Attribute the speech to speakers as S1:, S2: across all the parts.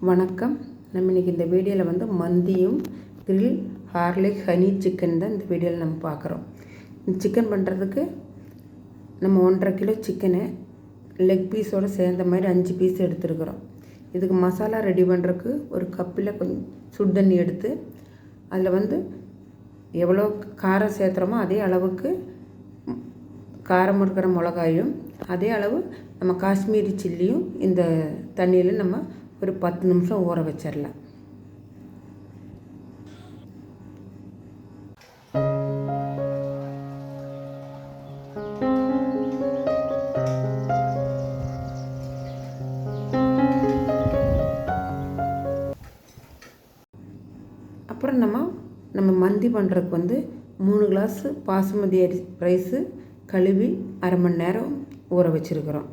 S1: வணக்கம். நம்ம இன்றைக்கி இந்த வீடியோவில் வந்து மந்தியும் கிரில் ஹார்லிக் ஹனி சிக்கன் தான் இந்த வீடியோவில் நம்ம பார்க்குறோம். இந்த சிக்கன் பண்ணுறதுக்கு நம்ம 1.5 கிலோ சிக்கனை லெக் பீஸோடு சேர்ந்த மாதிரி 5 பீஸ் எடுத்துருக்குறோம். இதுக்கு மசாலா ரெடி பண்ணுறதுக்கு ஒரு கப்பில் கொஞ்சம் சுடு தண்ணி எடுத்து அதில் வந்து எவ்வளோ காரம் சேர்த்துறோமோ அதே அளவுக்கு காரம் இருக்கிற மிளகாயும் அதே அளவு நம்ம காஷ்மீரி சில்லியும் இந்த தண்ணியில் நம்ம ஒரு 10 நிமிஷம் ஊற வச்சிடலாம். அப்புறம் நம்ம மந்தி பண்ணுறதுக்கு வந்து 3 கிளாஸ் பாசுமதி ரைஸு கழுவி அரை மணி நேரம் ஊற வச்சுருக்குறோம்.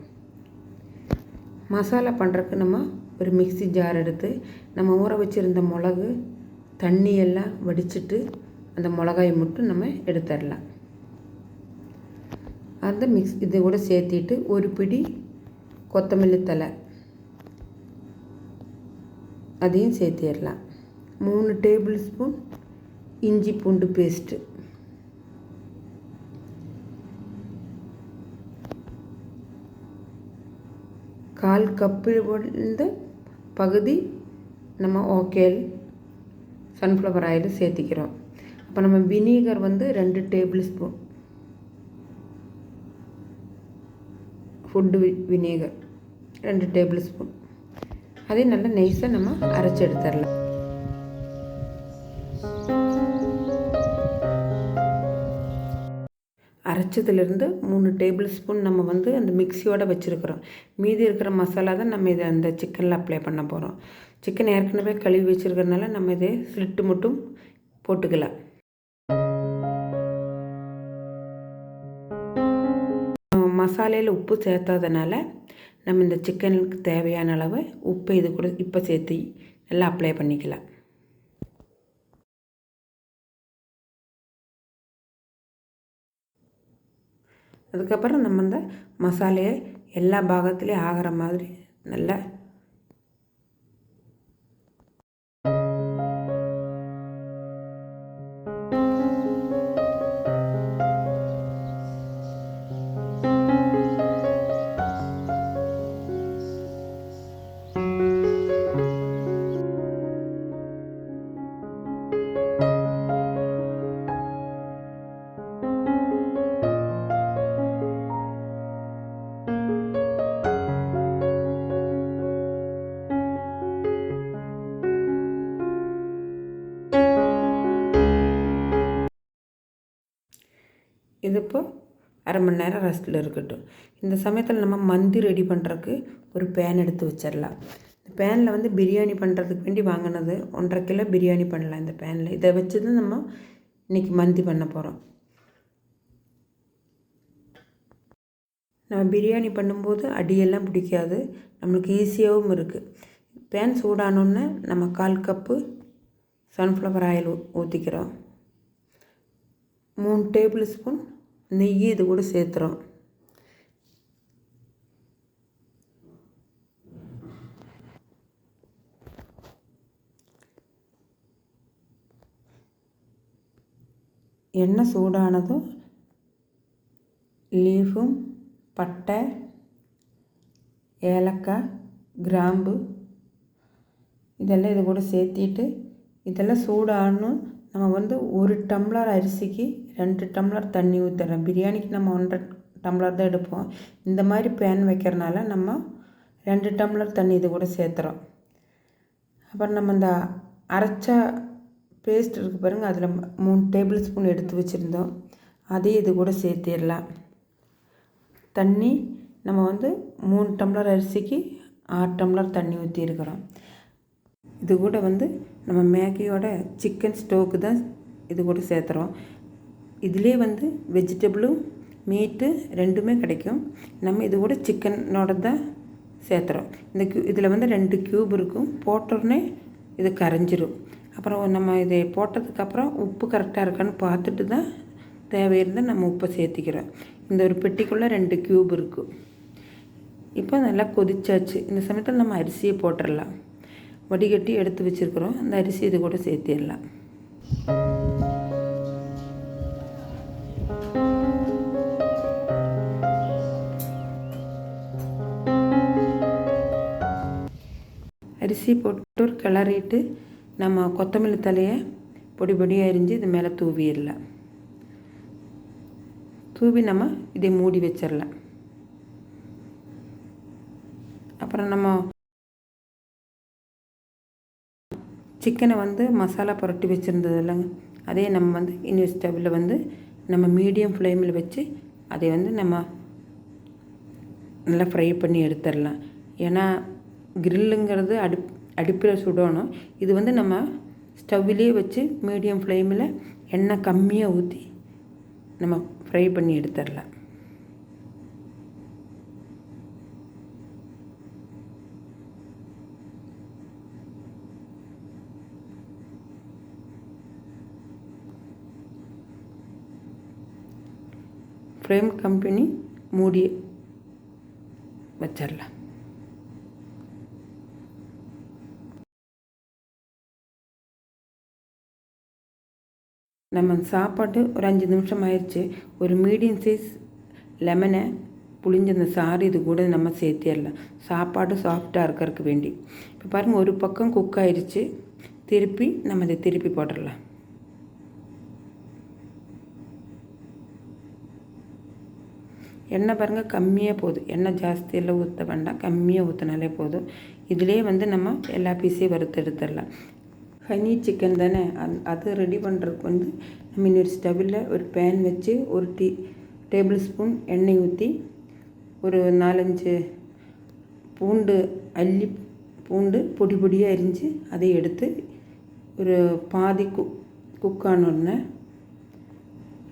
S1: மசாலா பண்ணுறதுக்கு நம்ம ஒரு மிக்ஸி ஜார் எடுத்து நம்ம ஊற வச்சுருந்த மிளகு தண்ணியெல்லாம் வடிச்சிட்டு அந்த மிளகாயை மட்டும் நம்ம எடுத்துடலாம். அந்த இது கூட சேர்த்திட்டு ஒரு பிடி கொத்தமல்லி தழை அதையும் சேர்த்திடலாம். 3 டேபிள் ஸ்பூன் இஞ்சி பூண்டு பேஸ்ட்டு, 1/4 கப்பு வந்து பகுதி நம்ம ஓகேல் சன்ஃப்ளவர் ஆயில் சேர்த்திக்கிறோம். அப்போ நம்ம வினீகர் வந்து 2 table spoon food vinegar 2 table spoon அதையும் நல்லா நைஸாக நம்ம அரைச்சி எடுத்துடலாம். அரைச்சதுலேருந்து 3 டேபிள் ஸ்பூன் நம்ம வந்து அந்த மிக்ஸியோடு வச்சுருக்குறோம். மீதி இருக்கிற மசாலா தான் நம்ம இதை அந்த சிக்கனில் அப்ளை பண்ண போகிறோம். சிக்கன் ஏற்கனவே கழுவி வச்சுருக்கிறதுனால நம்ம இதை ஸ்லிட்டு மட்டும் போட்டுக்கலாம். மசாலையில் உப்பு சேர்த்தாதனால நம்ம இந்த சிக்கனுக்கு தேவையான அளவு உப்பு இது கூட இப்போ சேர்த்து நல்லா அப்ளை பண்ணிக்கலாம். அதுக்கப்புறம் நம்ம இந்த மசாலையை எல்லா பாகத்துலேயும் ஆகிற மாதிரி நல்லா இது இப்போ அரை மணி நேரம் ரெஸ்ட்டில் இருக்கட்டும். இந்த சமயத்தில் நம்ம மந்தி ரெடி பண்ணுறதுக்கு ஒரு பேன் எடுத்து வச்சிடலாம். இந்த பேனில் வந்து பிரியாணி பண்ணுறதுக்கு வேண்டி வாங்கினது 1.5 கிலோ பிரியாணி பண்ணலாம். இந்த பேனில் இதை வச்சு தான் நம்ம இன்றைக்கி மந்தி பண்ண போகிறோம். நம்ம பிரியாணி பண்ணும்போது அடியெல்லாம் பிடிக்காது, நம்மளுக்கு ஈஸியாகவும் இருக்குது. பேன் சூடானோன்னு நம்ம 1/4 கப்பு சன்ஃப்ளவர் ஆயில் ஊற்றிக்கிறோம். 3 டேபிள் ஸ்பூன் நெய் இது கூட சேர்த்துறோம். எண்ணெய் சூடானதும் லீஃபும் பட்டை ஏலக்காய் கிராம்பு இதெல்லாம் இது கூட சேர்த்திட்டு இதெல்லாம் சூடானும் நம்ம வந்து 1 டம்ளர் அரிசிக்கு 2 டம்ளர் தண்ணி ஊற்றுறோம். பிரியாணிக்கு நம்ம 1.5 டம்ளர் தான் எடுப்போம். இந்த மாதிரி பேன் வைக்கிறனால நம்ம 2 டம்ளர் தண்ணி இது கூட சேர்த்துறோம். அப்புறம் நம்ம இந்த அரைச்ச பேஸ்ட் இருக்குது பாருங்கள், அதில் 3 டேபிள் ஸ்பூன் எடுத்து வச்சுருந்தோம், அதையும் இது கூட சேர்த்திடலாம். தண்ணி நம்ம வந்து 3 டம்ளர் அரிசிக்கு 6 டம்ளர் தண்ணி ஊற்றிருக்கிறோம். இது கூட வந்து நம்ம மேகியோட சிக்கன் ஸ்டோக்கு தான் இது கூட சேர்த்துறோம். இதிலே வந்து வெஜிடபிளும் மீட்டு ரெண்டுமே கிடைக்கும். நம்ம இது கூட சிக்கனோட தான் சேர்த்துறோம். இதில் வந்து 2 க்யூப் இருக்கும். போட்டோடனே இது கரைஞ்சிரும். அப்புறம் நம்ம இதை போட்டதுக்கப்புறம் உப்பு கரெக்டாக இருக்கான்னு பார்த்துட்டு தான் தேவையிருந்தால் நம்ம உப்பை சேர்த்திக்கிறோம். இந்த ஒரு பெட்டிக்குள்ளே 2 க்யூப் இருக்கும். இப்போ நல்லா கொதிச்சாச்சு. இந்த சமயத்தில் நம்ம அரிசியை போட்டுடலாம். வடிகட்டி எடுத்து வச்சுருக்குறோம். அந்த அரிசி இது கூட சேர்த்திடலாம். அரிசி போட்டு கிளறிட்டு நம்ம கொத்தமல்லி தலையை பொடி பொடியாக அரிஞ்சு இது மேலே தூவிடலாம். தூவி நம்ம இதை மூடி வச்சிடலாம். அப்புறம் நம்ம சிக்கனை மசாலா புரட்டி வச்சுருந்தது இல்லைங்க, அதே நம்ம இன்னொரு ஸ்டவ்வில் நம்ம மீடியம் ஃப்ளேமில் வச்சு அதை நம்ம நல்லா ஃப்ரை பண்ணி எடுத்துடலாம். ஏன்னா கிரில்லுங்கிறது அடுப்பில் சுடணும். இது நம்ம ஸ்டவ்விலே வச்சு மீடியம் ஃப்ளேமில் எண்ணெய் கம்மியாக ஊற்றி நம்ம ஃப்ரை பண்ணி எடுத்துடலாம். ஃப்ளேம் கம்பெனி மூடி வச்சிடலாம். நம்ம சாப்பாட்டு ஒரு 5 நிமிஷம் ஆயிடுச்சு. ஒரு மீடியம் சைஸ் லெமனை புளிஞ்ச அந்த சாறு இது கூட நம்ம சேர்த்திடலாம், சாப்பாடு சாஃப்டாக இருக்கிறதுக்கு வேண்டி. இப்போ பாருங்கள், ஒரு பக்கம் குக் ஆயிடுச்சு. திருப்பி நம்ம இதை திருப்பி போட்டுடலாம். எண்ணெய் பாருங்கள் கம்மியாக போதும். எண்ணெய் ஜாஸ்தியெல்லாம் ஊற்ற வேண்டாம், கம்மியாக ஊற்றினாலே போதும். இதிலே நம்ம எல்லா பீஸையும் வறுத்து எடுத்துடலாம். ஹனி சிக்கன் தானே, அது ரெடி பண்ணுறதுக்கு நம்ம இன்னொரு ஸ்டவ்வில் ஒரு பேன் வச்சு ஒரு டேபிள் ஸ்பூன் எண்ணெய் ஊற்றி ஒரு 4-5 பூண்டு பூண்டு பொடி பொடியாக அரிஞ்சு அதை எடுத்து ஒரு பாதி குக் ஆனோடனே,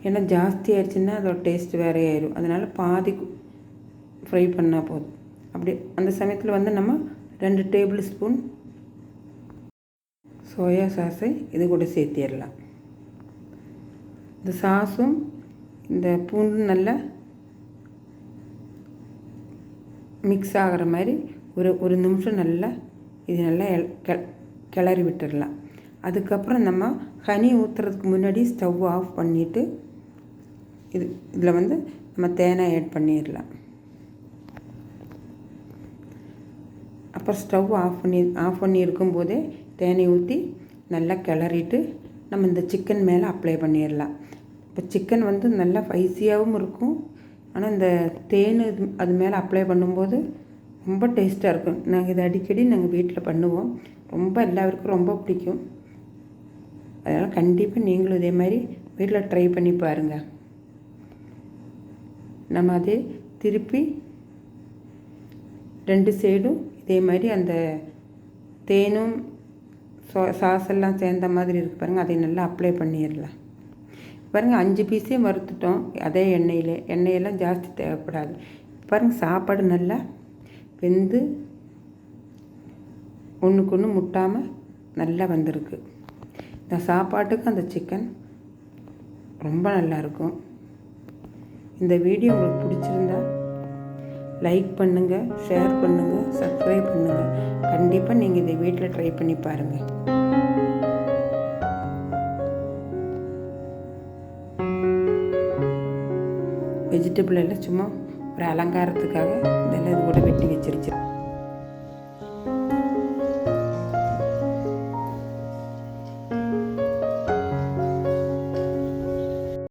S1: ஏன்னா ஜாஸ்தி ஆயிடுச்சுன்னா அதோட டேஸ்ட் வேறே ஆயிடும். அதனால் பாதி ஃப்ரை பண்ணால் போதும். அப்படி அந்த சமயத்தில் நம்ம 2 டேபிள் ஸ்பூன் சோயா சாஸை இது கூட சேர்த்திடலாம். இந்த சாஸும் இந்த பூண்டும் நல்லா மிக்ஸ் ஆகிற மாதிரி ஒரு நிமிஷம் நல்லா இது நல்லா கிளறி விட்டுடலாம். அதுக்கப்புறம் நம்ம ஹனி ஊற்றுறதுக்கு முன்னாடி ஸ்டவ் ஆஃப் பண்ணிவிட்டு இதில் நம்ம தேங்காய் ஆட் பண்ணிடலாம். அப்புறம் ஸ்டவ் ஆஃப் பண்ணி இருக்கும்போதே தேங்காய் ஊற்றி நல்லா கிளறிட்டு நம்ம இந்த சிக்கன் மேலே அப்ளை பண்ணிடலாம். இப்போ சிக்கன் நல்லா ஸ்பைசியாகவும் இருக்கும். ஆனால் இந்த தேன் அது மேலே அப்ளை பண்ணும்போது ரொம்ப டேஸ்ட்டாக இருக்கும். நாங்கள் இதை அடிக்கடி நாங்கள் வீட்டில் பண்ணுவோம். ரொம்ப எல்லாருக்கும் ரொம்ப பிடிக்கும். அதனால் கண்டிப்பாக நீங்களும் இதே மாதிரி வீட்டில் ட்ரை பண்ணி பாருங்கள். நம்ம அதே திருப்பி 2 சைடும் இதே மாதிரி அந்த தேனும் சாஸெல்லாம் சேர்ந்த மாதிரி இருக்குது பாருங்கள், அதை நல்லா அப்ளை பண்ணிடலாம். பாருங்கள் 5 பீஸையும் வறுத்துட்டோம் அதே எண்ணெயெல்லாம் ஜாஸ்தி தேவைப்படாது. பாருங்கள் சாப்பாடு நல்லா வெந்து ஒன்றுக்கு ஒன்று முட்டாமல் நல்லா வந்திருக்கு. இந்த சாப்பாட்டுக்கு அந்த சிக்கன் ரொம்ப நல்லாயிருக்கும். இந்த வீடியோ உங்களுக்கு பிடிச்சிருந்தா லைக் பண்ணுங்கள், ஷேர் பண்ணுங்கள், சப்ஸ்கிரைப் பண்ணுங்கள். கண்டிப்பாக நீங்கள் இதை வீட்டில் ட்ரை பண்ணி பாருங்கள். வெஜிடபிள் எல்லாம் சும்மா ஒரு அலங்காரத்துக்காக இதெல்லாம் இது கூட வெட்டி வச்சிருச்சு.